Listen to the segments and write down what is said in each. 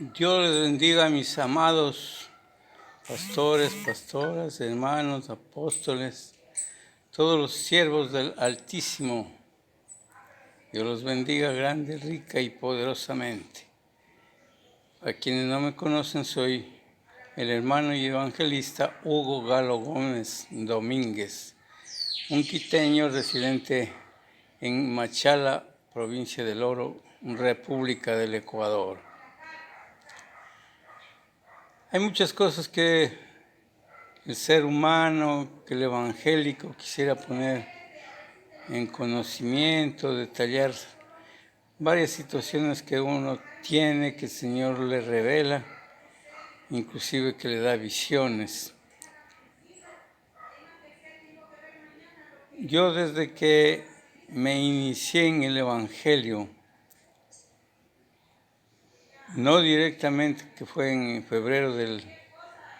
Dios les bendiga a mis amados pastores, pastoras, hermanos, apóstoles, todos los siervos del Altísimo. Dios los bendiga grande, rica y poderosamente. A quienes no me conocen, soy el hermano y evangelista Hugo Galo Gómez Domínguez, un quiteño residente en Machala, provincia del Oro, República del Ecuador. Hay muchas cosas que el ser humano, que el evangélico quisiera poner en conocimiento, detallar varias situaciones que uno tiene, que el Señor le revela, inclusive que le da visiones. Yo desde que me inicié en el Evangelio, no directamente, que fue en febrero del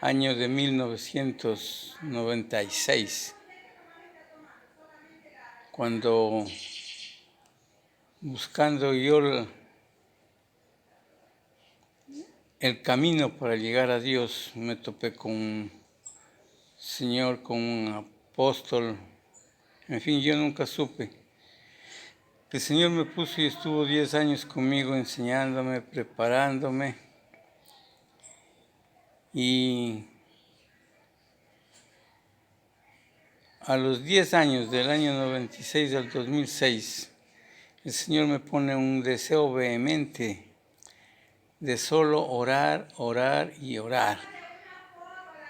año de 1996, cuando buscando yo el camino para llegar a Dios, me topé con un señor, con un apóstol, en fin, yo nunca supe. El Señor me puso y estuvo 10 años conmigo enseñándome, preparándome, y a los 10 años, del año 96 al 2006, el Señor me pone un deseo vehemente de solo orar, orar y orar.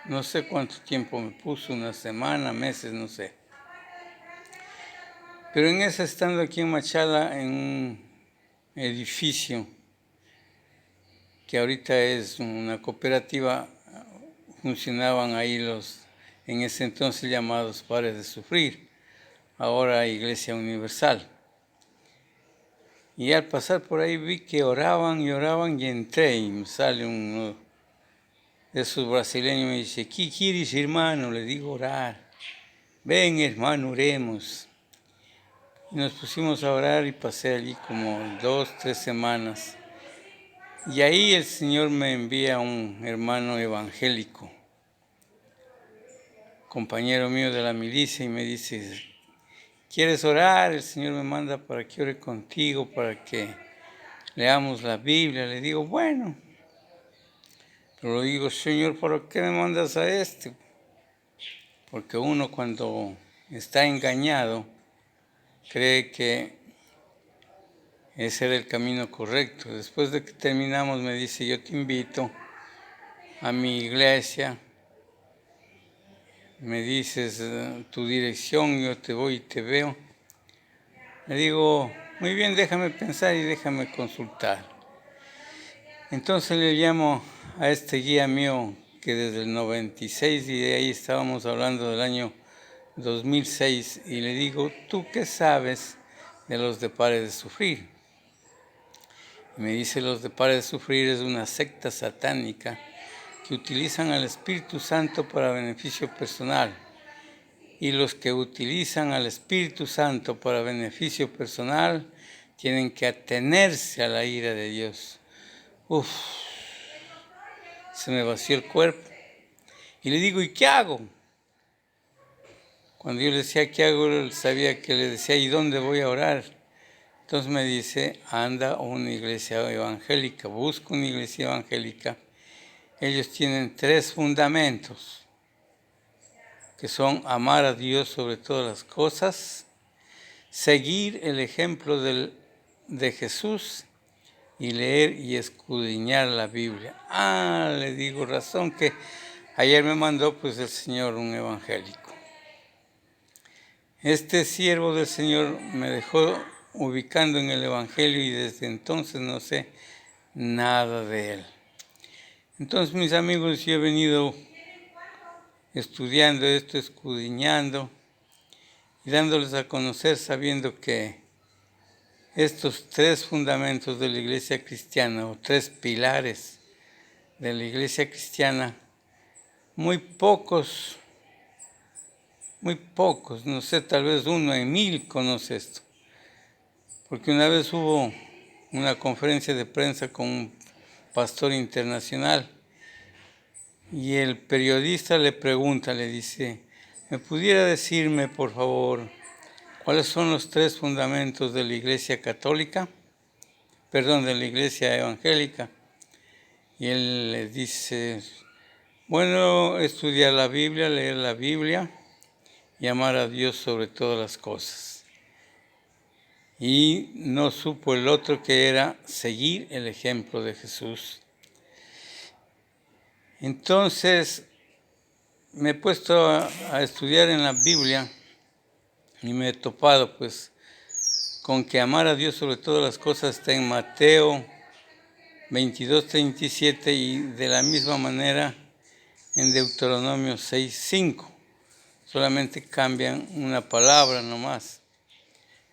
No sé cuánto tiempo me puso, una semana, meses, no sé. Pero en esa, estando aquí en Machala, en un edificio que ahorita es una cooperativa, funcionaban ahí los, en ese entonces llamados Pares de Sufrir, ahora Iglesia Universal. Y al pasar por ahí vi que oraban y oraban, y entré, y me sale uno de esos brasileños y me dice: ¿qué quieres, hermano? Le digo: orar. Ven, hermano, oremos. Y nos pusimos a orar y pasé allí como 2, 3 semanas. Y ahí el Señor me envía a un hermano evangélico, compañero mío de la milicia, y me dice: ¿quieres orar? El Señor me manda para que ore contigo, para que leamos la Biblia. Le digo: bueno. Pero le digo: Señor, ¿por qué me mandas a este? Porque uno, cuando está engañado, cree que ese era el camino correcto. Después de que terminamos, me dice: yo te invito a mi iglesia, me dices tu dirección, yo te voy y te veo. Le digo: muy bien, déjame pensar y déjame consultar. Entonces le llamo a este guía mío, que desde el 96, y de ahí estábamos hablando del año 2006, y le digo: ¿tú qué sabes de los de Pares de Sufrir? Y me dice: los de Pares de Sufrir es una secta satánica que utilizan al Espíritu Santo para beneficio personal, y los que utilizan al Espíritu Santo para beneficio personal tienen que atenerse a la ira de Dios. Se me vació el cuerpo. Y le digo: ¿y qué hago? Cuando yo le decía ¿qué hago?, él sabía que le decía: ¿y dónde voy a orar? Entonces me dice: anda a una iglesia evangélica, busca una iglesia evangélica. Ellos tienen 3 fundamentos, que son amar a Dios sobre todas las cosas, seguir el ejemplo de Jesús, y leer y escudriñar la Biblia. Le digo: razón que ayer me mandó pues el Señor un evangélico. Este siervo del Señor me dejó ubicando en el Evangelio, y desde entonces no sé nada de él. Entonces, mis amigos, yo he venido estudiando esto, escudriñando y dándoles a conocer, sabiendo que estos 3 fundamentos de la iglesia cristiana, o 3 pilares de la iglesia cristiana, muy pocos, no sé, tal vez 1 en 1000 conoce esto. Porque una vez hubo una conferencia de prensa con un pastor internacional. Y el periodista le pregunta, le dice, ¿me pudiera decirme, por favor, cuáles son los 3 fundamentos de la Iglesia Católica? Perdón, de la Iglesia Evangélica. Y él le dice, bueno, estudiar la Biblia, leer la Biblia y amar a Dios sobre todas las cosas. Y no supo el otro que era seguir el ejemplo de Jesús. Entonces me he puesto a estudiar en la Biblia y me he topado pues con que amar a Dios sobre todas las cosas está en Mateo 22:37 y de la misma manera en Deuteronomio 6:5. Solamente cambian una palabra nomás.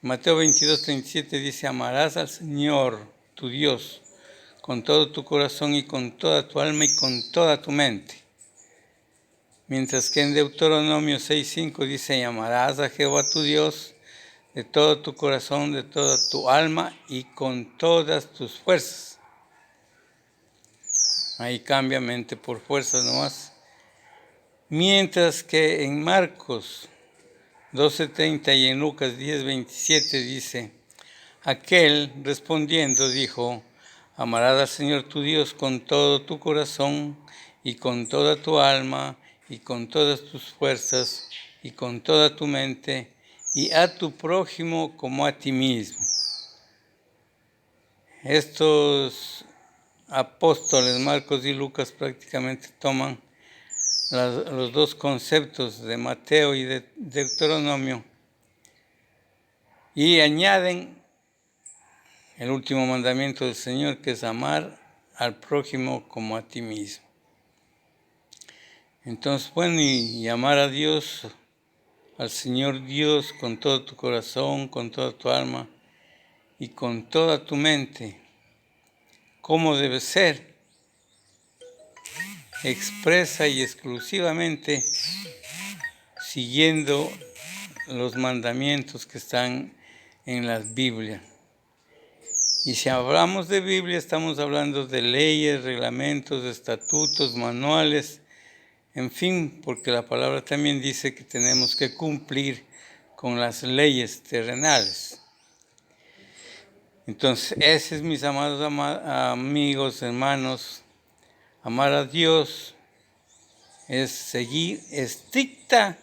Mateo 22:37 dice, amarás al Señor, tu Dios, con todo tu corazón y con toda tu alma y con toda tu mente. Mientras que en Deuteronomio 6:5 dice, amarás a Jehová tu Dios de todo tu corazón, de toda tu alma y con todas tus fuerzas. Ahí cambia mente por fuerzas nomás. Mientras que en Marcos 12:30 y en Lucas 10:27 dice, aquel respondiendo dijo, amarás al Señor tu Dios con todo tu corazón y con toda tu alma y con todas tus fuerzas y con toda tu mente y a tu prójimo como a ti mismo. Estos apóstoles, Marcos y Lucas, prácticamente toman los 2 conceptos de Mateo y de Deuteronomio y añaden el último mandamiento del Señor, que es amar al prójimo como a ti mismo. Entonces, bueno, y amar a Dios, al Señor Dios, con todo tu corazón, con toda tu alma y con toda tu mente. ¿Cómo debe ser? Expresa y exclusivamente siguiendo los mandamientos que están en la Biblia. Y si hablamos de Biblia, estamos hablando de leyes, reglamentos, estatutos, manuales, en fin, porque la palabra también dice que tenemos que cumplir con las leyes terrenales. Entonces, ese es, mis amados amigos, hermanos, amar a Dios es seguir estricta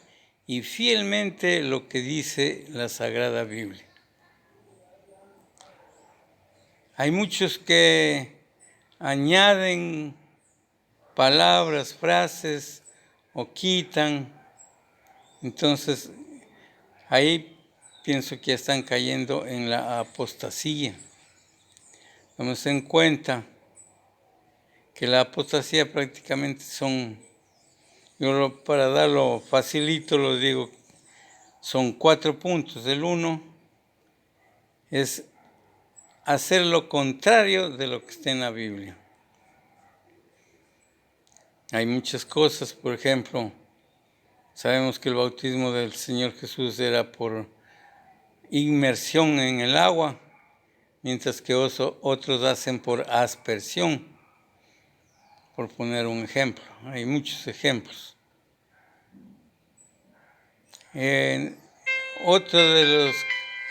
y fielmente lo que dice la Sagrada Biblia. Hay muchos que añaden palabras, frases o quitan. Entonces, ahí pienso que ya están cayendo en la apostasía. Tomemos en cuenta que la apostasía prácticamente son, yo para darlo facilito lo digo, son 4 puntos. El 1 es hacer lo contrario de lo que está en la Biblia. Hay muchas cosas, por ejemplo, sabemos que el bautismo del Señor Jesús era por inmersión en el agua, mientras que otros hacen por aspersión, por poner un ejemplo. Hay muchos ejemplos. Otro de los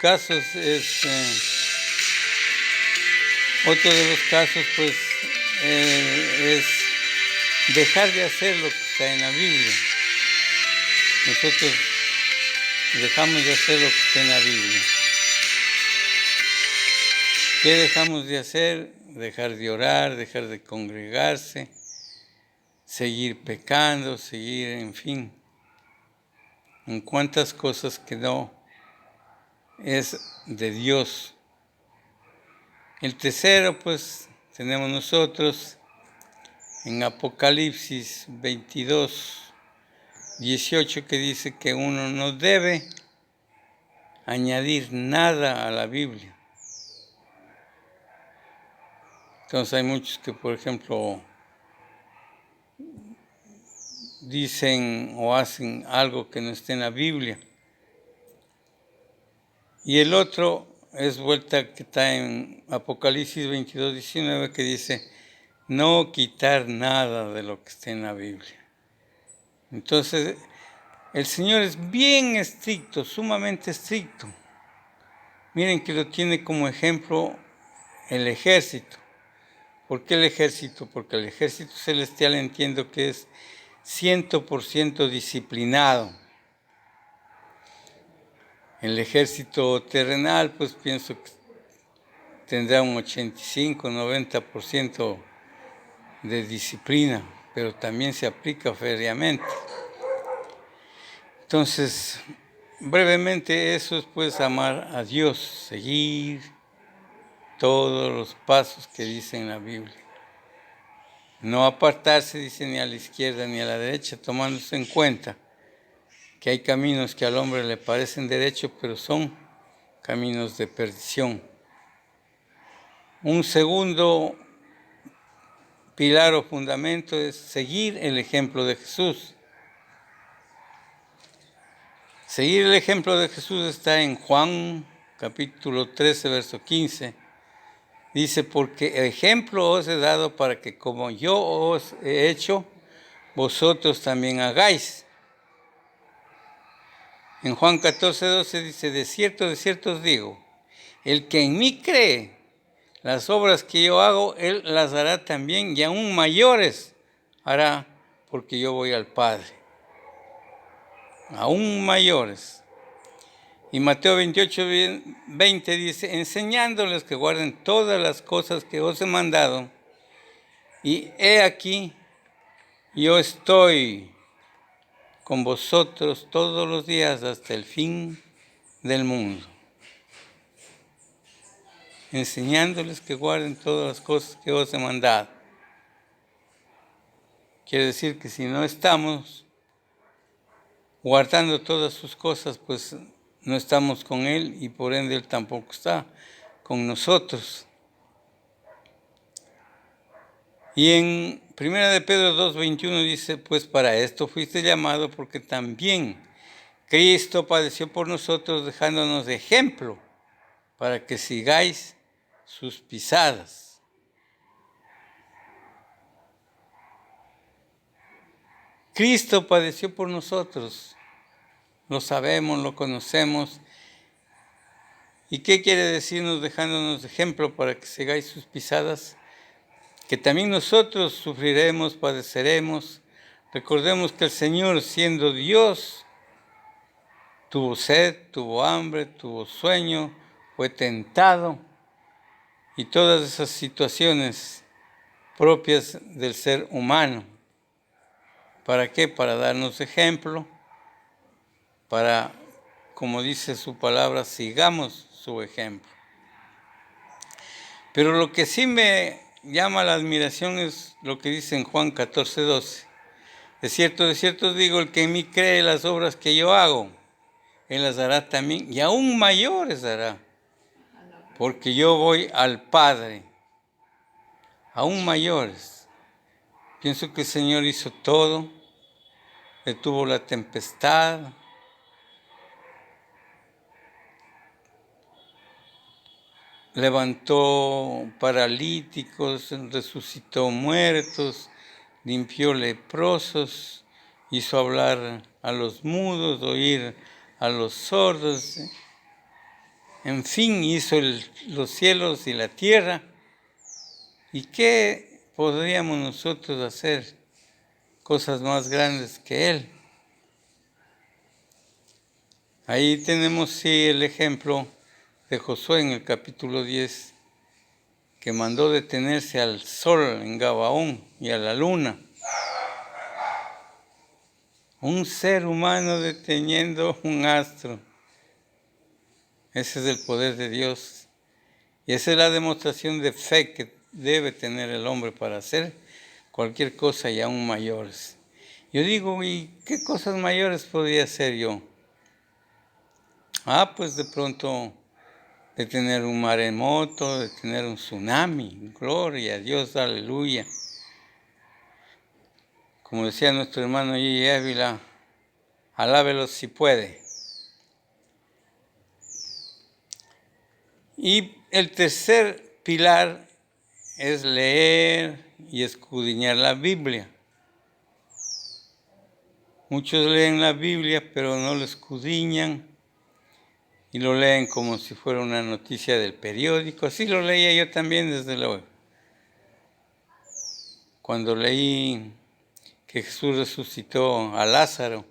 casos pues es dejar de hacer lo que está en la Biblia. Nosotros dejamos de hacer lo que está en la Biblia. ¿Qué dejamos de hacer? Dejar de orar, dejar de congregarse, seguir pecando, seguir, en fin, en cuantas cosas que no es de Dios. El tercero, pues, tenemos nosotros en Apocalipsis 22:18, que dice que uno no debe añadir nada a la Biblia. Entonces hay muchos que, por ejemplo, dicen o hacen algo que no esté en la Biblia. Y el otro es vuelta que está en Apocalipsis 22:19, que dice no quitar nada de lo que está en la Biblia. Entonces, el Señor es bien estricto, sumamente estricto. Miren que lo tiene como ejemplo el ejército. ¿Por qué el ejército? Porque el ejército celestial entiendo que es 100% disciplinado. El ejército terrenal, pues pienso que tendrá un 85-90% de disciplina, pero también se aplica feriamente. Entonces, brevemente eso es pues amar a Dios, seguir todos los pasos que dice en la Biblia. No apartarse, dice, ni a la izquierda ni a la derecha, tomándose en cuenta que hay caminos que al hombre le parecen derechos, pero son caminos de perdición. Un segundo pilar o fundamento es seguir el ejemplo de Jesús. Seguir el ejemplo de Jesús está en Juan capítulo 13, verso 15. Dice, porque ejemplo os he dado para que como yo os he hecho, vosotros también hagáis. En Juan 14, 12 dice, de cierto os digo, el que en mí cree, las obras que yo hago, él las hará también y aún mayores hará, porque yo voy al Padre. Aún mayores. Y Mateo 28, 20 dice, enseñándoles que guarden todas las cosas que os he mandado. Y he aquí, yo estoy con vosotros todos los días hasta el fin del mundo. Enseñándoles que guarden todas las cosas que os he mandado. Quiere decir que si no estamos guardando todas sus cosas, pues no estamos con Él y por ende Él tampoco está con nosotros. Y en 1 de Pedro 2:21 dice, pues para esto fuiste llamado porque también Cristo padeció por nosotros dejándonos de ejemplo para que sigáis sus pisadas. Cristo padeció por nosotros, lo sabemos, lo conocemos. ¿Y qué quiere decirnos dejándonos de ejemplo para que sigáis sus pisadas? Que también nosotros sufriremos, padeceremos. Recordemos que el Señor, siendo Dios, tuvo sed, tuvo hambre, tuvo sueño, fue tentado y todas esas situaciones propias del ser humano. ¿Para qué? Para darnos ejemplo, para, como dice su palabra, sigamos su ejemplo. Pero lo que sí me llama la admiración es lo que dice en Juan 14, 12. De cierto os digo, el que en mí cree las obras que yo hago, él las hará también, y aún mayores hará, porque yo voy al Padre, aún mayores. Pienso que el Señor hizo todo, detuvo la tempestad, levantó paralíticos, resucitó muertos, limpió leprosos, hizo hablar a los mudos, oír a los sordos. En fin, hizo los cielos y la tierra. ¿Y qué podríamos nosotros hacer? Cosas más grandes que Él. Ahí tenemos sí el ejemplo de Josué en el capítulo 10, que mandó detenerse al sol en Gabaón y a la luna. Un ser humano deteniendo un astro. Ese es el poder de Dios. Y esa es la demostración de fe que debe tener el hombre para hacer cualquier cosa y aún mayores. Yo digo, ¿y qué cosas mayores podría hacer yo? Pues de pronto detener un maremoto, detener un tsunami. Gloria a Dios, aleluya. Como decía nuestro hermano Gigi Ávila, alábelo si puede. Y el tercer pilar es leer y escudriñar la Biblia. Muchos leen la Biblia, pero no la escudriñan y lo leen como si fuera una noticia del periódico. Así lo leía yo también, desde luego. Cuando leí que Jesús resucitó a Lázaro,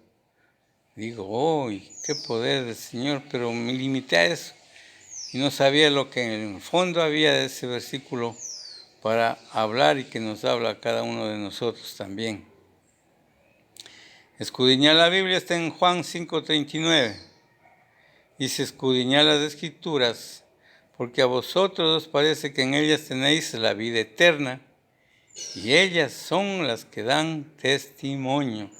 digo, ¡oh, qué poder del Señor! Pero me limité a eso y no sabía lo que en el fondo había de ese versículo para hablar y que nos habla a cada uno de nosotros también. Escudriñar la Biblia está en Juan 5:39. Dice, escudriñar las Escrituras, porque a vosotros os parece que en ellas tenéis la vida eterna, y ellas son las que dan testimonio.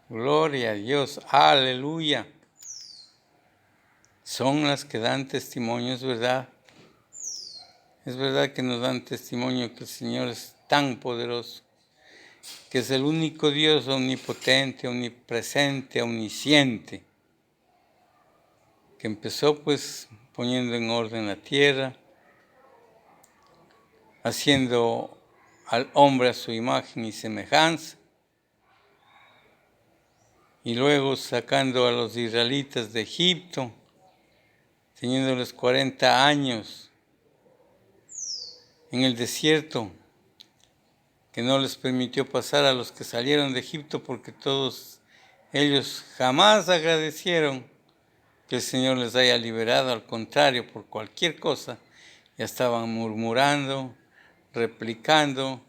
Gloria a Dios, aleluya. Son las que dan testimonio, es verdad. Es verdad que nos dan testimonio que el Señor es tan poderoso, que es el único Dios omnipotente, omnipresente, omnisciente, que empezó pues poniendo en orden la tierra, haciendo al hombre a su imagen y semejanza, y luego sacando a los israelitas de Egipto, teniéndoles 40 años en el desierto, que no les permitió pasar a los que salieron de Egipto, porque todos ellos jamás agradecieron que el Señor les haya liberado, al contrario, por cualquier cosa, ya estaban murmurando, replicando,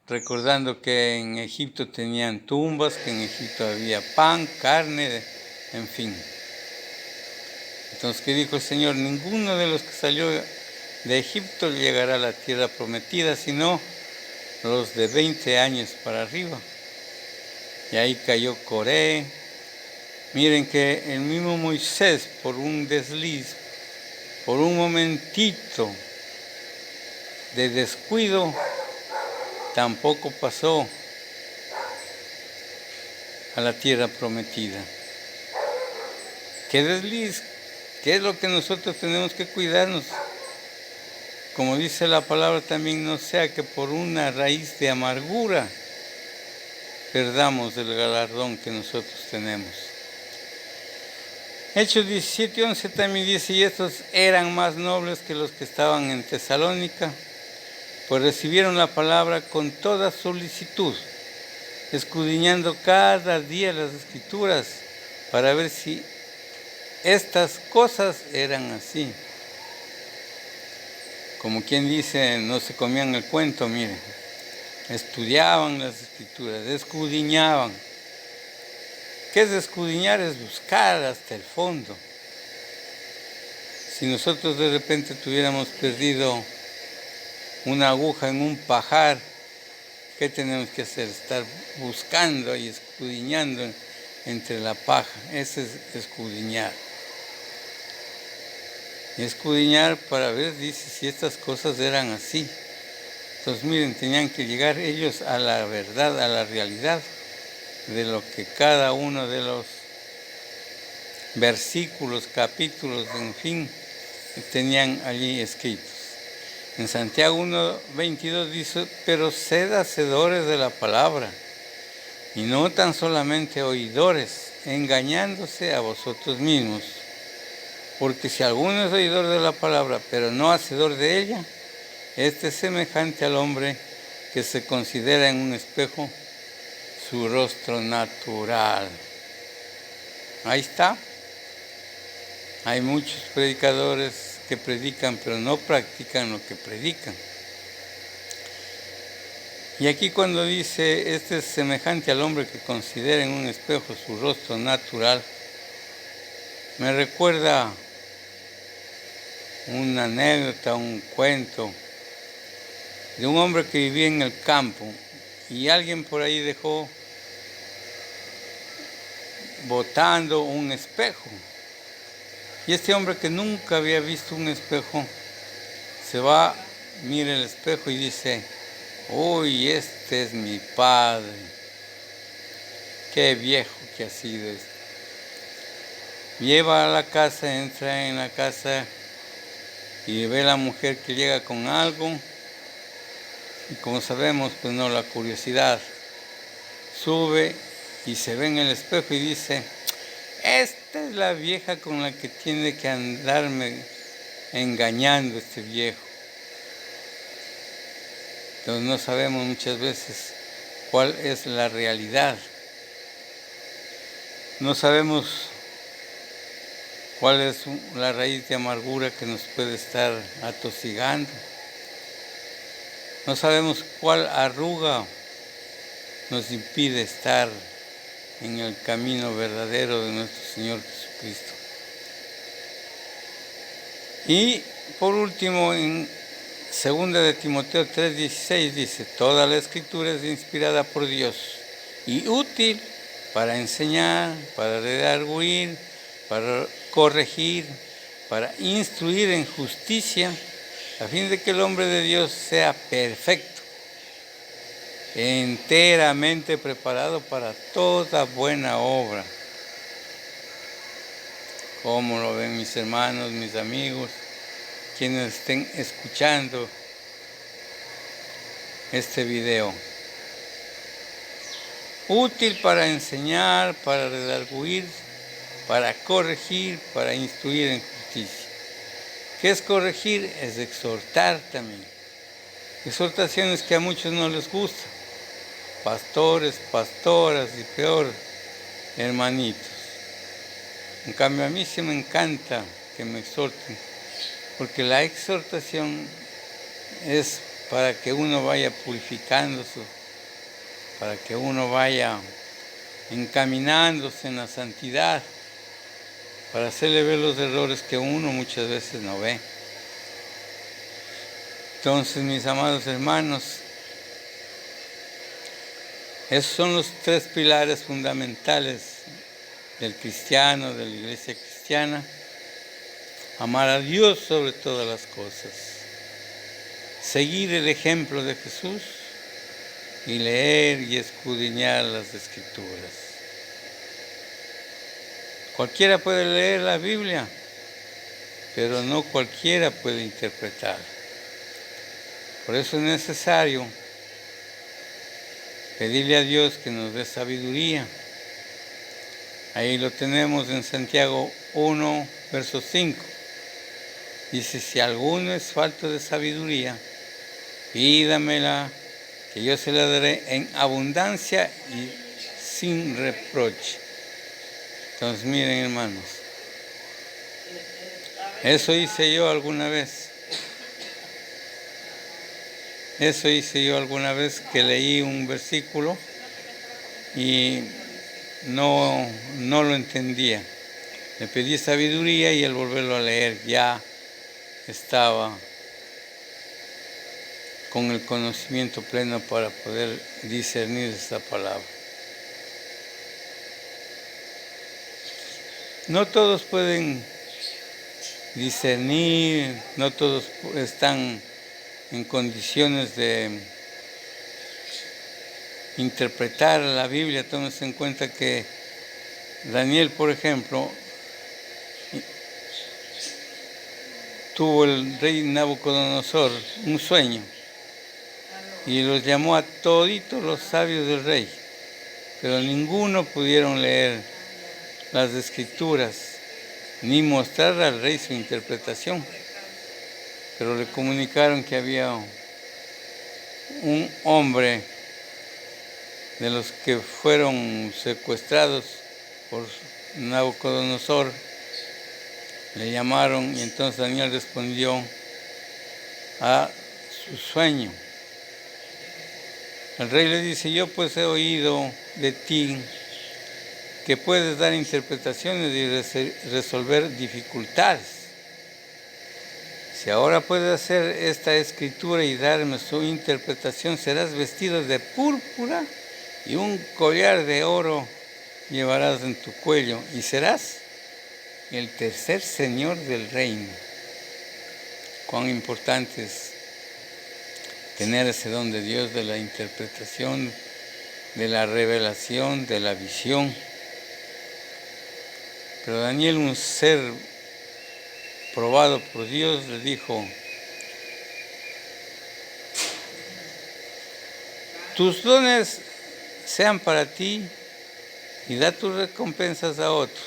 recordando que en Egipto tenían tumbas, que en Egipto había pan, carne, en fin. Entonces, ¿qué dijo el Señor? Ninguno de los que salió de Egipto llegará a la tierra prometida, sino los de 20 años para arriba. Y ahí cayó Coré. Miren que el mismo Moisés, por un desliz, por un momentito de descuido, tampoco pasó a la tierra prometida. ¿Qué desliz? ¿Qué es lo que nosotros tenemos que cuidarnos? Como dice la palabra también, no sea que por una raíz de amargura perdamos el galardón que nosotros tenemos. Hechos 17:11 también dice, y estos eran más nobles que los que estaban en Tesalónica, pues recibieron la palabra con toda solicitud, escudriñando cada día las Escrituras para ver si estas cosas eran así. Como quien dice, no se comían el cuento, miren. Estudiaban las Escrituras, escudriñaban. ¿Qué es escudriñar? Es buscar hasta el fondo. Si nosotros de repente tuviéramos perdido una aguja en un pajar, ¿qué tenemos que hacer? Estar buscando y escudriñando entre la paja. Ese es escudriñar. Y escudriñar para ver, dice, si estas cosas eran así. Entonces, miren, tenían que llegar ellos a la verdad, a la realidad de lo que cada uno de los versículos, capítulos, en fin, tenían allí escritos. En Santiago 1:22 dice, pero sed hacedores de la palabra, y no tan solamente oidores, engañándose a vosotros mismos. Porque si alguno es oidor de la palabra, pero no hacedor de ella, este es semejante al hombre que se considera en un espejo su rostro natural. Ahí está. Hay muchos predicadores que predican, pero no practican lo que predican. Y aquí cuando dice, este es semejante al hombre que considera en un espejo su rostro natural, me recuerda una anécdota, un cuento de un hombre que vivía en el campo y alguien por ahí dejó botando un espejo. Y este hombre que nunca había visto un espejo, se va, mira el espejo y dice, uy, este es mi padre, qué viejo que ha sido este. Lleva a la casa, entra en la casa y ve a la mujer que llega con algo Y como sabemos, pues no, la curiosidad sube y se ve en el espejo y dice, esta es la vieja con la que tiene que andarme engañando este viejo. Entonces no sabemos muchas veces cuál es la realidad. No sabemos cuál es la raíz de amargura que nos puede estar atosigando. No sabemos cuál arruga nos impide estar en el camino verdadero de nuestro Señor Jesucristo. Y por último, en 2 de Timoteo 3:16 dice, toda la Escritura es inspirada por Dios y útil para enseñar, para redarguir, para corregir, para instruir en justicia, a fin de que el hombre de Dios sea perfecto, enteramente preparado para toda buena obra. ¿Cómo lo ven mis hermanos, mis amigos, quienes estén escuchando este video? Útil para enseñar, para redarguir, para corregir, para instruir en justicia. ¿Qué es corregir? Es exhortar también. Exhortaciones que a muchos no les gustan. Pastores, pastoras y peor, hermanitos. En cambio a mí sí me encanta que me exhorten, porque la exhortación es para que uno vaya purificándose, para que uno vaya encaminándose en la santidad, para hacerle ver los errores que uno muchas veces no ve. Entonces, mis amados hermanos, esos son los 3 pilares fundamentales del cristiano, de la iglesia cristiana. Amar a Dios sobre todas las cosas, seguir el ejemplo de Jesús y leer y escudriñar las Escrituras. Cualquiera puede leer la Biblia, pero no cualquiera puede interpretar. Por eso es necesario pedirle a Dios que nos dé sabiduría. Ahí lo tenemos en Santiago 1, verso 5. Dice, si alguno es falto de sabiduría, pídamela, que yo se la daré en abundancia y sin reproche. Entonces miren, hermanos, eso hice yo alguna vez. Eso hice yo alguna vez, que leí un versículo y no lo entendía. Le pedí sabiduría y al volverlo a leer ya estaba con el conocimiento pleno para poder discernir esta palabra. No todos pueden discernir, no todos están en condiciones de interpretar la Biblia. Tómense en cuenta que Daniel, por ejemplo, tuvo el rey Nabucodonosor un sueño y los llamó a toditos los sabios del rey, pero ninguno pudieron leer las Escrituras ni mostrar al rey su interpretación. Pero le comunicaron que había un hombre de los que fueron secuestrados por Nabucodonosor. Le llamaron y entonces Daniel respondió a su sueño. El rey le dice, yo pues he oído de ti que puedes dar interpretaciones y resolver dificultades. Si ahora puedes hacer esta escritura y darme su interpretación, serás vestido de púrpura y un collar de oro llevarás en tu cuello y serás el tercer señor del reino. Cuán importante es tener ese don de Dios, de la interpretación, de la revelación, de la visión. Pero Daniel, un ser probado por Dios, le dijo, tus dones sean para ti y da tus recompensas a otros.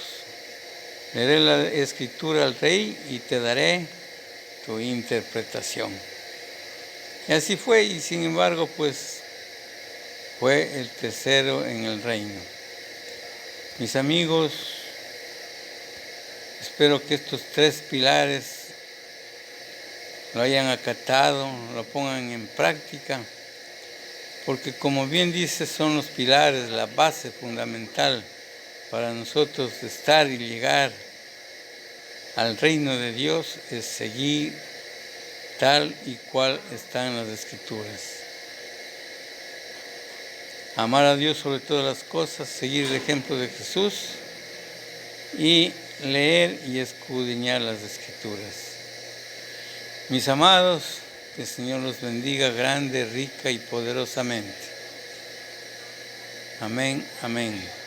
Leeré la escritura al rey y te daré tu interpretación. Y así fue, y sin embargo, pues fue el tercero en el reino. Mis amigos, espero que estos 3 pilares lo hayan acatado, lo pongan en práctica, porque como bien dice, son los pilares, la base fundamental para nosotros estar y llegar al reino de Dios, es seguir tal y cual están las Escrituras. Amar a Dios sobre todas las cosas, seguir el ejemplo de Jesús y leer y escudriñar las Escrituras. Mis amados, que el Señor los bendiga grande, rica y poderosamente. Amén, amén.